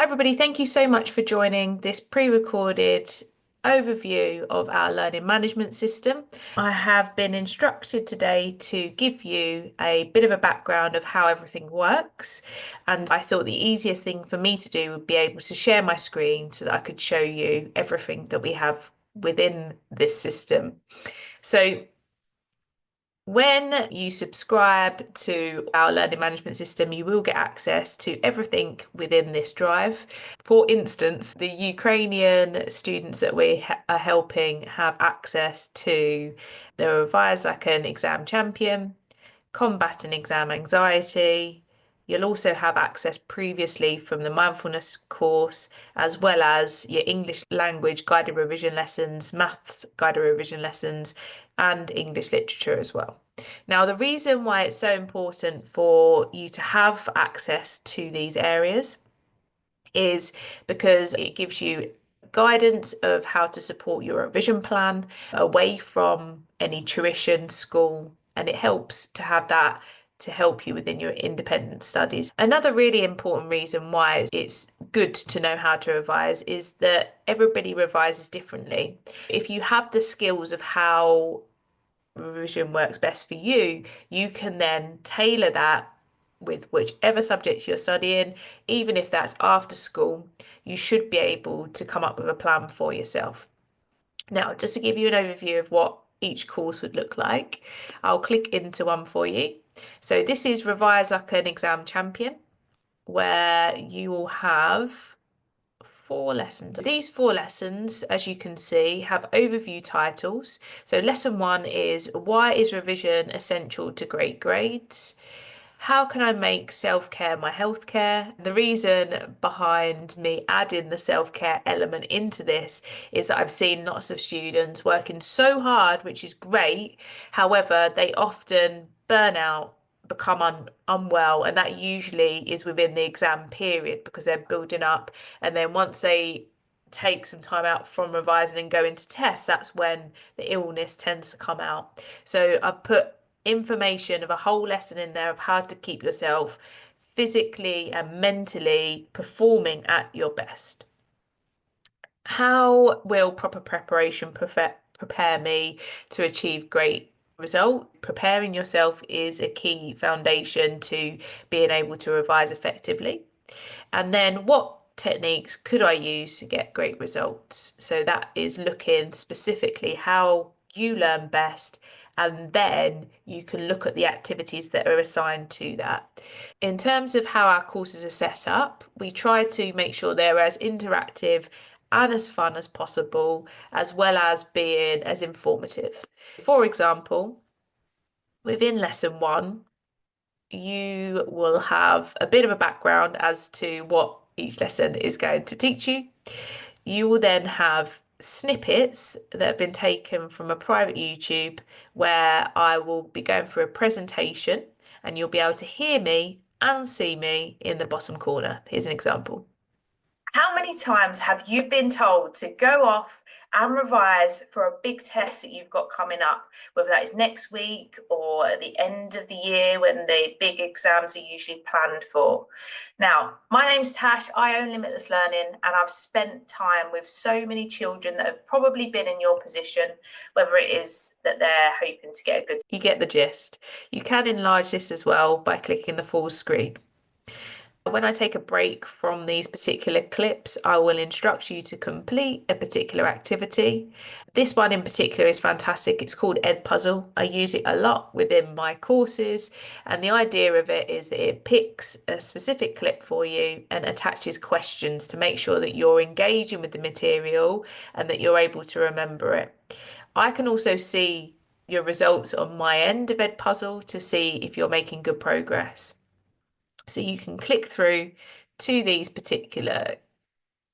Hi, everybody. Thank you so much for joining this pre-recorded overview of our learning management system. I have been instructed today to give you a bit of a background of how everything works. And I thought the easiest thing for me to do would be able to share my screen so that I could show you everything that we have within this system. So when you subscribe to our learning management system, you will get access to everything within this drive. For instance, the Ukrainian students that we are helping have access to the Revise Like an Exam Champion, Combat and Exam Anxiety. You'll also have access previously from the Mindfulness course, as well as your English language guided revision lessons, maths guided revision lessons, and English literature as well. Now, the reason why it's so important for you to have access to these areas is because it gives you guidance of how to support your revision plan away from any tuition, school, and it helps to have that to help you within your independent studies. Another really important reason why it's good to know how to revise is that everybody revises differently. If you have the skills of how revision works best for you, you can then tailor that with whichever subject you're studying, even if that's after school, you should be able to come up with a plan for yourself. Now, just to give you an overview of what each course would look like, I'll click into one for you. So this is Revise Like an Exam Champion, where you will have 4 lessons. These 4 lessons, as you can see, have overview titles. So lesson 1 is why is revision essential to great grades? How can I make self-care my healthcare? The reason behind me adding the self-care element into this is that I've seen lots of students working so hard, which is great. However, they often burn out, become unwell, and that usually is within the exam period because they're building up. And then once they take some time out from revising and go into tests, that's when the illness tends to come out. So I've put information of a whole lesson in there of how to keep yourself physically and mentally performing at your best. How will proper preparation prepare me to achieve great result? Preparing yourself is a key foundation to being able to revise effectively. And then what techniques could I use to get great results? So that is looking specifically how you learn best, and then you can look at the activities that are assigned to that. In terms of how our courses are set up, we try to make sure they're as interactive and as fun as possible, as well as being as informative. For example, within lesson 1, you will have a bit of a background as to what each lesson is going to teach you. You will then have snippets that have been taken from a private YouTube where I will be going through a presentation and you'll be able to hear me and see me in the bottom corner. Here's an example. How many times have you been told to go off and revise for a big test that you've got coming up, whether that is next week or at the end of the year when the big exams are usually planned for? Now, my name's Tash, I own Limitless Learning, and I've spent time with so many children that have probably been in your position, whether it is that they're hoping to get a good... You get the gist. You can enlarge this as well by clicking the full screen. When I take a break from these particular clips, I will instruct you to complete a particular activity. This one in particular is fantastic. It's called Edpuzzle. I use it a lot within my courses, and the idea of it is that it picks a specific clip for you and attaches questions to make sure that you're engaging with the material and that you're able to remember it. I can also see your results on my end of Edpuzzle to see if you're making good progress. So you can click through to these particular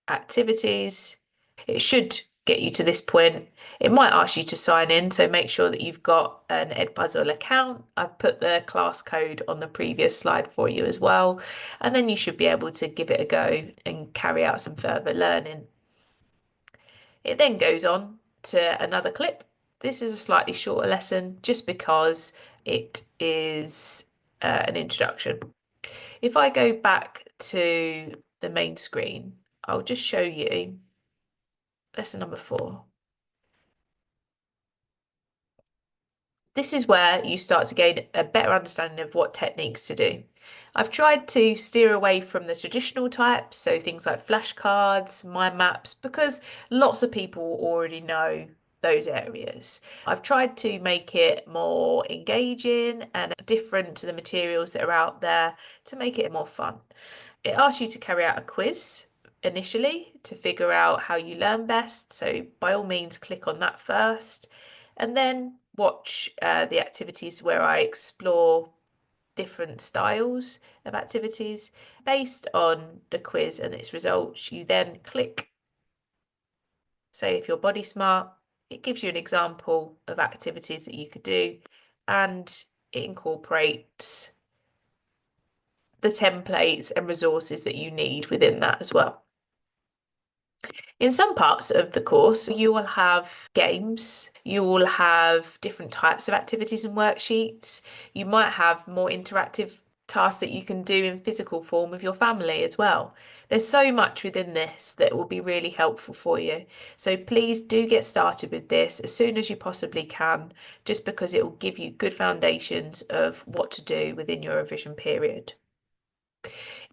activities. It should get you to this point. It might ask you to sign in, so make sure that you've got an Edpuzzle account. I've put the class code on the previous slide for you as well, and then you should be able to give it a go and carry out some further learning. It then goes on to another clip. This is a slightly shorter lesson just because it is an introduction. If I go back to the main screen, I'll just show you lesson number 4. This is where you start to gain a better understanding of what techniques to do. I've tried to steer away from the traditional types, so things like flashcards, mind maps, because lots of people already know those areas. I've tried to make it more engaging and different to the materials that are out there to make it more fun. It asks you to carry out a quiz initially to figure out how you learn best, so by all means click on that first, and then watch the activities where I explore different styles of activities based on the quiz and its results. You then click, say, if you're body smart, it gives you an example of activities that you could do, and it incorporates the templates and resources that you need within that as well. In some parts of the course, you will have games, you will have different types of activities and worksheets. You might have more interactive tasks that you can do in physical form with your family as well. There's so much within this that will be really helpful for you. So please do get started with this as soon as you possibly can, just because it will give you good foundations of what to do within your revision period.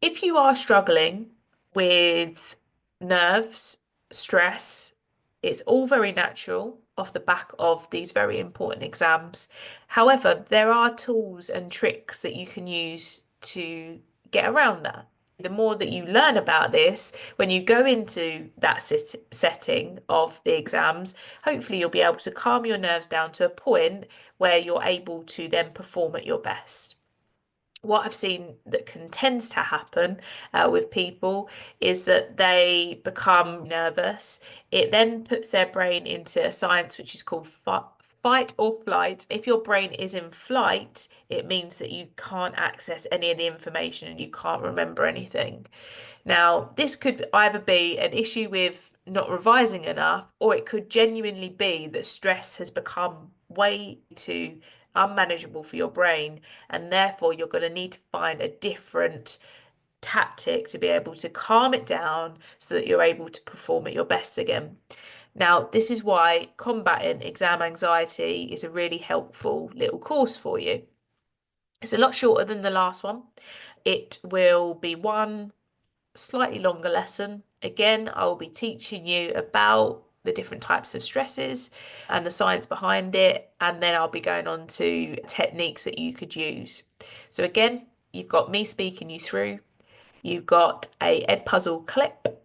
If you are struggling with nerves, stress, it's all very natural off the back of these very important exams. However, there are tools and tricks that you can use to get around that. The more that you learn about this, when you go into that setting of the exams, hopefully you'll be able to calm your nerves down to a point where you're able to then perform at your best. What I've seen that tends to happen with people is that they become nervous. It then puts their brain into a science which is called fight or flight. If your brain is in flight, it means that you can't access any of the information and you can't remember anything. Now, this could either be an issue with not revising enough, or it could genuinely be that stress has become way too unmanageable for your brain, and therefore you're going to need to find a different tactic to be able to calm it down so that you're able to perform at your best again. Now, this is why combating exam anxiety is a really helpful little course for you. It's a lot shorter than the last one. It will be one slightly longer lesson. Again, I will be teaching you about the different types of stresses and the science behind it, and then I'll be going on to techniques that you could use. So again, you've got me speaking you through, you've got a Edpuzzle clip,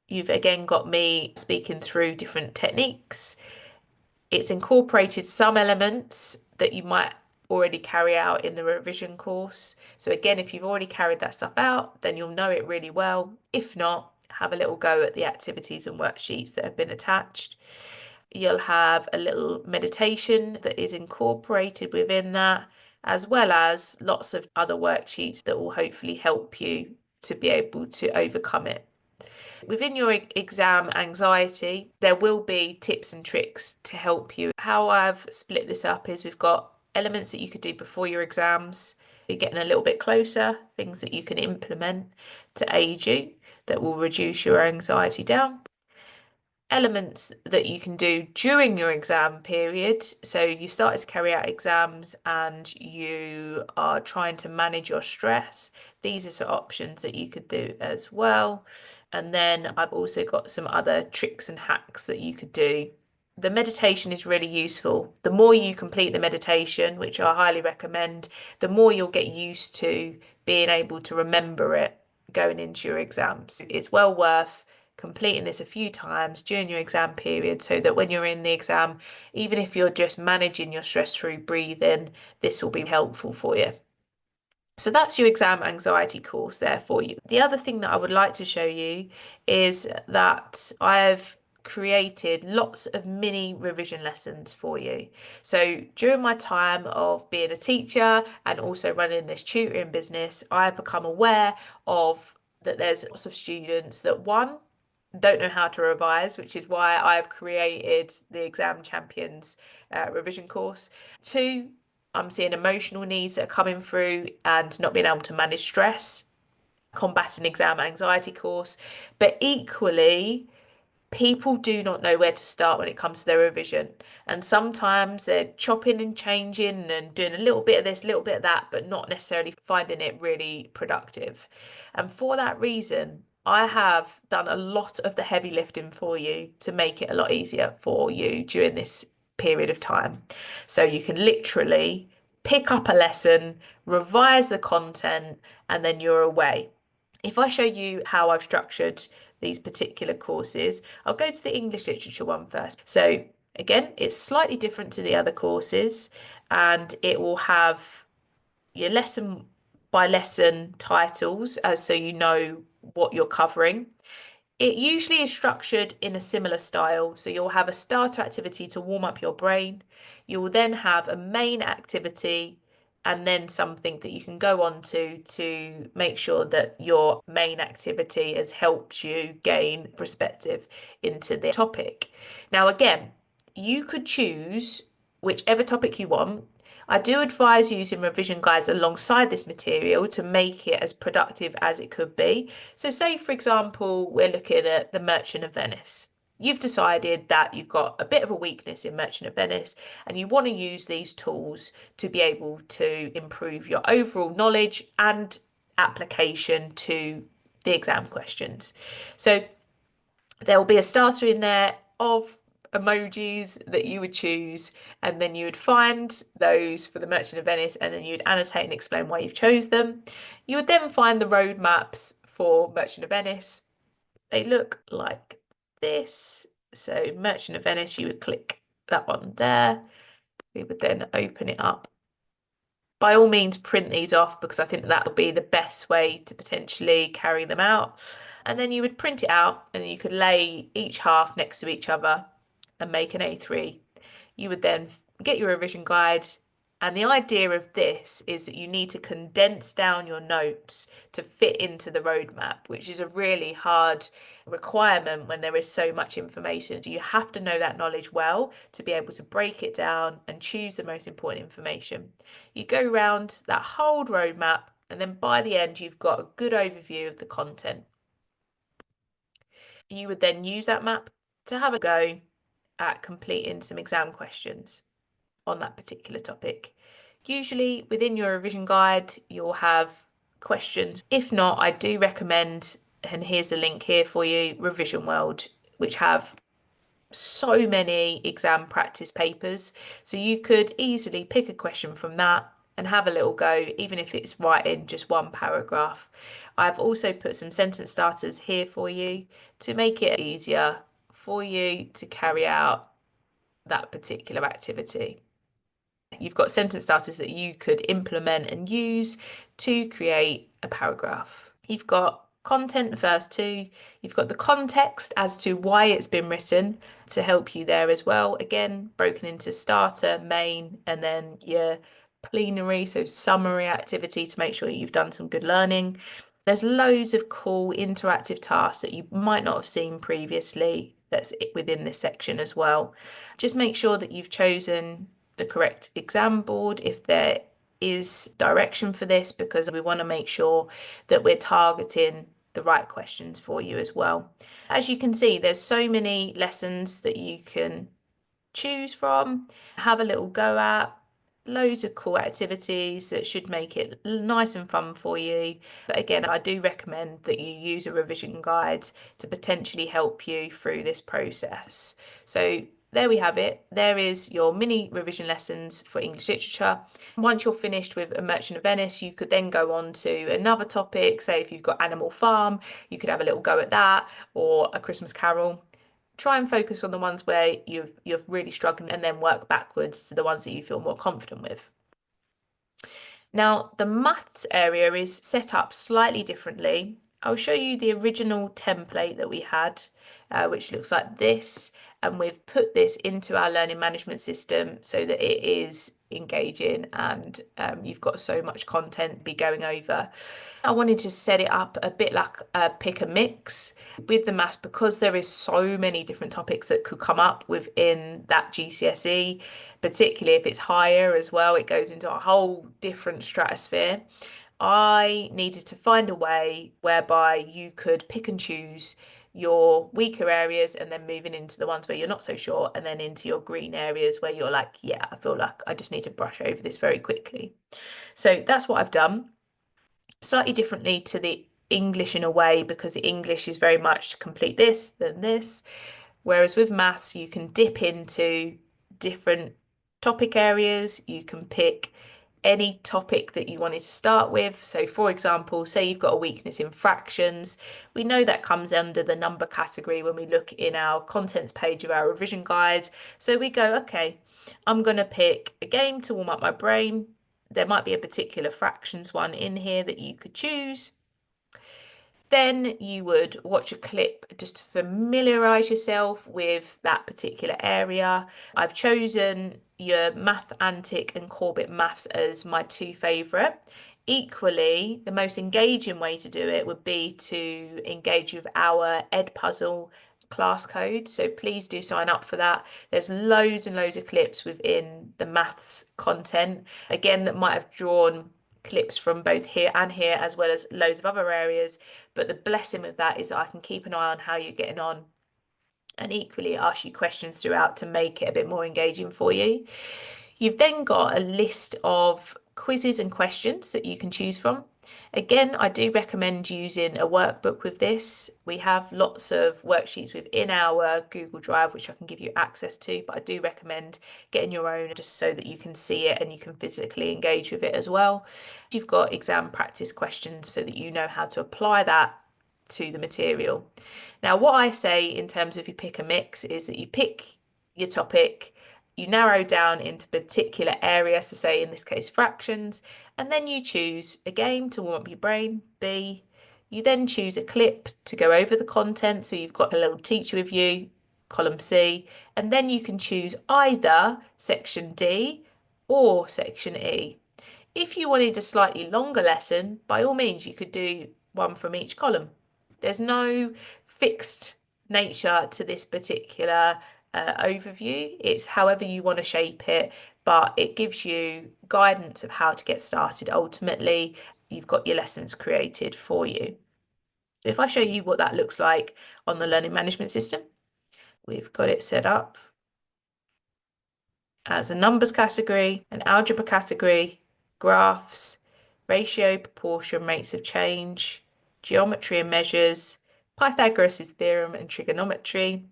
you've again got me speaking through different techniques. It's incorporated some elements that you might already carry out in the revision course. So again, if you've already carried that stuff out, then you'll know it really well. If not, have a little go at the activities and worksheets that have been attached. You'll have a little meditation that is incorporated within that, as well as lots of other worksheets that will hopefully help you to be able to overcome it. Within your exam anxiety, there will be tips and tricks to help you. How I've split this up is we've got elements that you could do before your exams. You're getting a little bit closer, things that you can implement to aid you that will reduce your anxiety down. Elements that you can do during your exam period. So you started to carry out exams and you are trying to manage your stress. These are some options that you could do as well. And then I've also got some other tricks and hacks that you could do. The meditation is really useful. The more you complete the meditation, which I highly recommend, the more you'll get used to being able to remember it going into your exams. It's well worth completing this a few times during your exam period so that when you're in the exam, even if you're just managing your stress through breathing, this will be helpful for you. So that's your exam anxiety course there for you. The other thing that I would like to show you is that I've created lots of mini revision lessons for you. So during my time of being a teacher and also running this tutoring business, I have become aware of that there's lots of students that one, don't know how to revise, which is why I've created the Exam Champions revision course. Two, I'm seeing emotional needs that are coming through and not being able to manage stress. combating exam anxiety course. But equally, people do not know where to start when it comes to their revision. And sometimes they're chopping and changing and doing a little bit of this, a little bit of that, but not necessarily finding it really productive. And for that reason, I have done a lot of the heavy lifting for you to make it a lot easier for you during this period of time. So you can literally pick up a lesson, revise the content, and then you're away. If I show you how I've structured these particular courses, I'll go to the English literature one first. So again, it's slightly different to the other courses, and it will have your lesson by lesson titles as so you know what you're covering. It usually is structured in a similar style. So you'll have a starter activity to warm up your brain. You will then have a main activity and then something that you can go on to make sure that your main activity has helped you gain perspective into the topic. Now, again, you could choose whichever topic you want. I do advise using revision guides alongside this material to make it as productive as it could be. So say, for example, we're looking at the Merchant of Venice. You've decided that you've got a bit of a weakness in Merchant of Venice and you want to use these tools to be able to improve your overall knowledge and application to the exam questions. So there will be a starter in there of emojis that you would choose, and then you would find those for the Merchant of Venice, and then you'd annotate and explain why you've chose them. You would then find the roadmaps for Merchant of Venice. They look like this. So Merchant of Venice, you would click that one there. We would then open it up. By all means, print these off because I think that would be the best way to potentially carry them out. And then you would print it out and you could lay each half next to each other and make an A3. You would then get your revision guide. And the idea of this is that you need to condense down your notes to fit into the roadmap, which is a really hard requirement when there is so much information. You have to know that knowledge well to be able to break it down and choose the most important information. You go around that whole roadmap, and then by the end, you've got a good overview of the content. You would then use that map to have a go at completing some exam questions on that particular topic. Usually within your revision guide, you'll have questions. If not, I do recommend, and here's a link here for you, Revision World, which have so many exam practice papers. So you could easily pick a question from that and have a little go, even if it's writing just one paragraph. I've also put some sentence starters here for you to make it easier for you to carry out that particular activity. You've got sentence starters that you could implement and use to create a paragraph. You've got content, the first two. You've got the context as to why it's been written to help you there as well. Again, broken into starter, main, and then your plenary, so summary activity to make sure you've done some good learning. There's loads of cool interactive tasks that you might not have seen previously that's within this section as well. Just make sure that you've chosen the correct exam board if there is direction for this, because we want to make sure that we're targeting the right questions for you as well. As you can see, there's so many lessons that you can choose from, have a little go at. Loads of cool activities that should make it nice and fun for you. But again, I do recommend that you use a revision guide to potentially help you through this process. So there we have it. There is your mini revision lessons for English literature. Once you're finished with A Merchant of Venice, you could then go on to another topic. Say if you've got Animal Farm, you could have a little go at that, or A Christmas Carol. Try and focus on the ones where you're really struggling and then work backwards to the ones that you feel more confident with. Now, the maths area is set up slightly differently. I'll show you the original template that we had, which looks like this, and we've put this into our learning management system so that it is engaging and you've got so much content to be going over. I wanted to set it up a bit like a pick a mix with the maths because there is so many different topics that could come up within that GCSE, particularly if it's higher as well. It goes into a whole different stratosphere. I needed to find a way whereby you could pick and choose your weaker areas and then moving into the ones where you're not so sure, and then into your green areas where you're like, yeah, I feel like I just need to brush over this very quickly. So that's what I've done. Slightly differently to the English in a way, because the English is very much complete this, then this. Whereas with maths, you can dip into different topic areas. You can pick any topic that you wanted to start with. So, for example, say you've got a weakness in fractions. We know that comes under the number category when we look in our contents page of our revision guides. So we go, okay, I'm going to pick a game to warm up my brain. There might be a particular fractions one in here that you could choose. Then you would watch a clip just to familiarize yourself with that particular area. I've chosen your Math Antic and Corbett Maths as my two favourite. Equally, the most engaging way to do it would be to engage with our Ed Puzzle class code. So please do sign up for that. There's loads and loads of clips within the maths content, again, that might have drawn clips from both here and here, as well as loads of other areas. But the blessing with that is that I can keep an eye on how you're getting on, and equally ask you questions throughout to make it a bit more engaging for you. You've then got a list of quizzes and questions that you can choose from. Again, I do recommend using a workbook with this. We have lots of worksheets within our Google Drive, which I can give you access to, but I do recommend getting your own just so that you can see it and you can physically engage with it as well. You've got exam practice questions so that you know how to apply that to the material. Now, what I say in terms of you pick a mix is that you pick your topic, you narrow down into particular areas, so say in this case fractions, and then you choose a game to warm up your brain, B. You then choose a clip to go over the content, so you've got a little teacher with you, column C, and then you can choose either section D or section E. If you wanted a slightly longer lesson, by all means, you could do one from each column. There's no fixed nature to this particular overview. It's however you want to shape it, but it gives you guidance of how to get started. Ultimately, you've got your lessons created for you. If I show you what that looks like on the learning management system, we've got it set up as a numbers category, an algebra category, graphs, ratio, proportion, rates of change, geometry and measures, Pythagoras' theorem and trigonometry,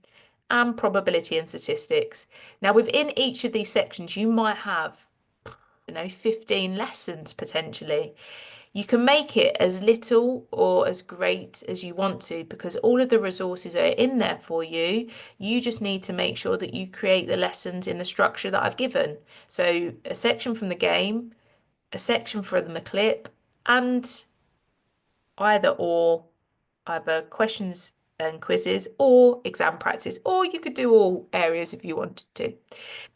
and probability and statistics. Now, within each of these sections, you might have, 15 lessons potentially. You can make it as little or as great as you want to, because all of the resources are in there for you. You just need to make sure that you create the lessons in the structure that I've given. So a section from the game, a section from the clip, and either or, either questions and quizzes or exam practice, or you could do all areas if you wanted to.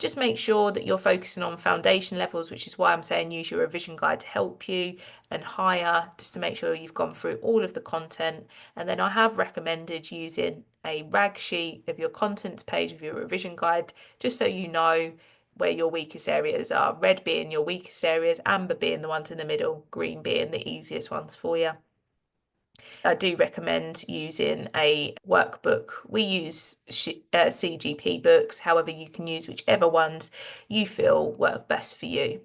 Just make sure that you're focusing on foundation levels, which is why I'm saying use your revision guide to help you, and higher, just to make sure you've gone through all of the content. And then I have recommended using a rag sheet of your contents page of your revision guide, just so you know where your weakest areas are, red being your weakest areas, amber being the ones in the middle, green being the easiest ones for you. I do recommend using a workbook. We use CGP books, however, you can use whichever ones you feel work best for you.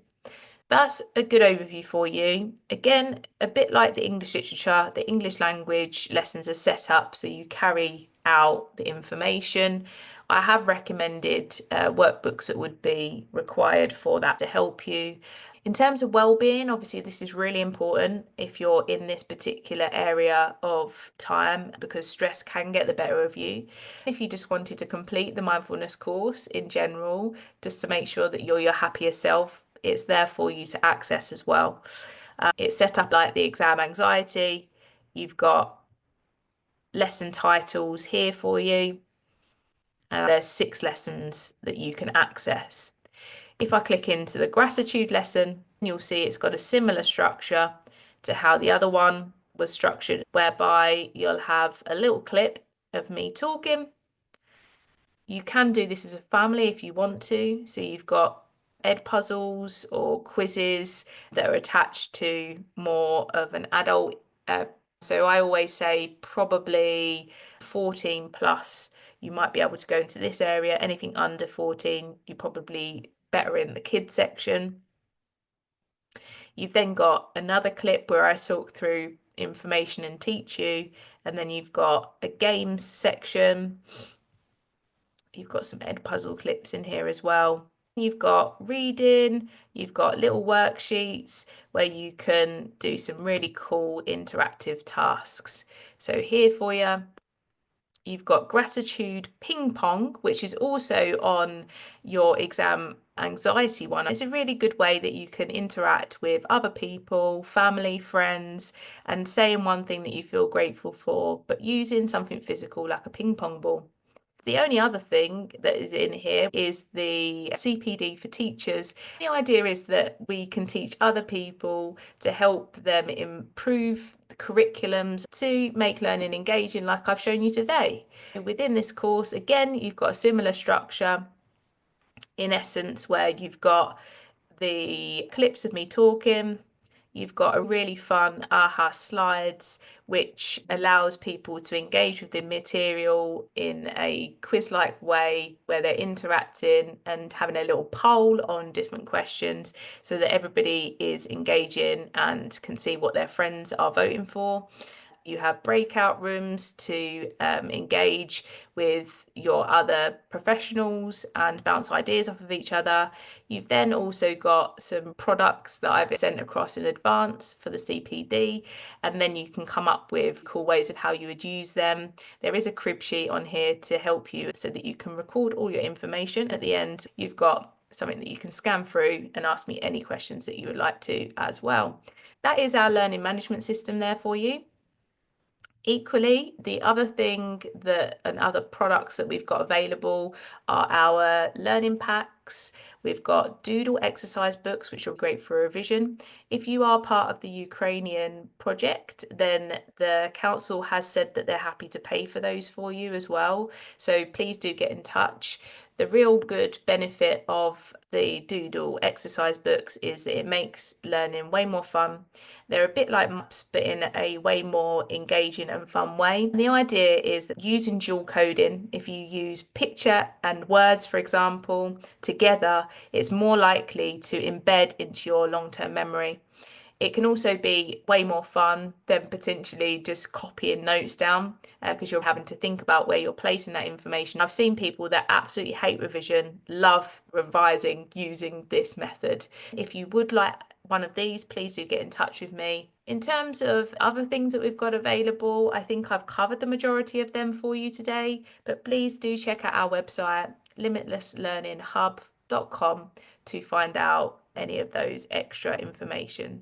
That's a good overview for you. Again, a bit like the English literature, the English language lessons are set up so you carry out the information. I have recommended workbooks that would be required for that to help you. In terms of well-being, obviously this is really important if you're in this particular area of time, because stress can get the better of you. If you just wanted to complete the mindfulness course in general, just to make sure that you're your happier self, it's there for you to access as well. It's set up like the exam anxiety. You've got lesson titles here for you, and there's 6 lessons that you can access. If I click into the gratitude lesson, you'll see it's got a similar structure to how the other one was structured, whereby you'll have a little clip of me talking. You can do this as a family if you want to. So you've got ed puzzles or quizzes that are attached to more of an adult. So I always say probably 14 plus, you might be able to go into this area. Anything under 14, you're probably better in the kids section. You've then got another clip where I talk through information and teach you, and then you've got a games section. You've got some ed puzzle clips in here as well. You've got reading, you've got little worksheets where you can do some really cool interactive tasks. So here for you, you've got gratitude ping pong, which is also on your exam anxiety one. It's a really good way that you can interact with other people, family, friends, and saying one thing that you feel grateful for, but using something physical like a ping pong ball. The only other thing that is in here is the CPD for teachers. The idea is that we can teach other people to help them improve the curriculums to make learning engaging, like I've shown you today. Within this course, again, you've got a similar structure in essence, where you've got the clips of me talking. You've got a really fun AHA slides, which allows people to engage with the material in a quiz-like way where they're interacting and having a little poll on different questions so that everybody is engaging and can see what their friends are voting for. You have breakout rooms to engage with your other professionals and bounce ideas off of each other. You've then also got some products that I've sent across in advance for the CPD, and then you can come up with cool ways of how you would use them. There is a crib sheet on here to help you so that you can record all your information. At the end, you've got something that you can scan through and ask me any questions that you would like to as well. That is our learning management system there for you. Equally, the other thing and other products that we've got available are our learning packs. We've got doodle exercise books, which are great for revision. If you are part of the Ukrainian project, then the council has said that they're happy to pay for those for you as well. So please do get in touch. The real good benefit of the doodle exercise books is that it makes learning way more fun. They're a bit like maps, but in a way more engaging and fun way. And the idea is that using dual coding, if you use picture and words, for example, together, it's more likely to embed into your long-term memory. It can also be way more fun than potentially just copying notes down because you're having to think about where you're placing that information. I've seen people that absolutely hate revision, love revising using this method. If you would like one of these, please do get in touch with me. In terms of other things that we've got available, I think I've covered the majority of them for you today, but please do check out our website, limitlesslearninghub.com, to find out any of those extra information.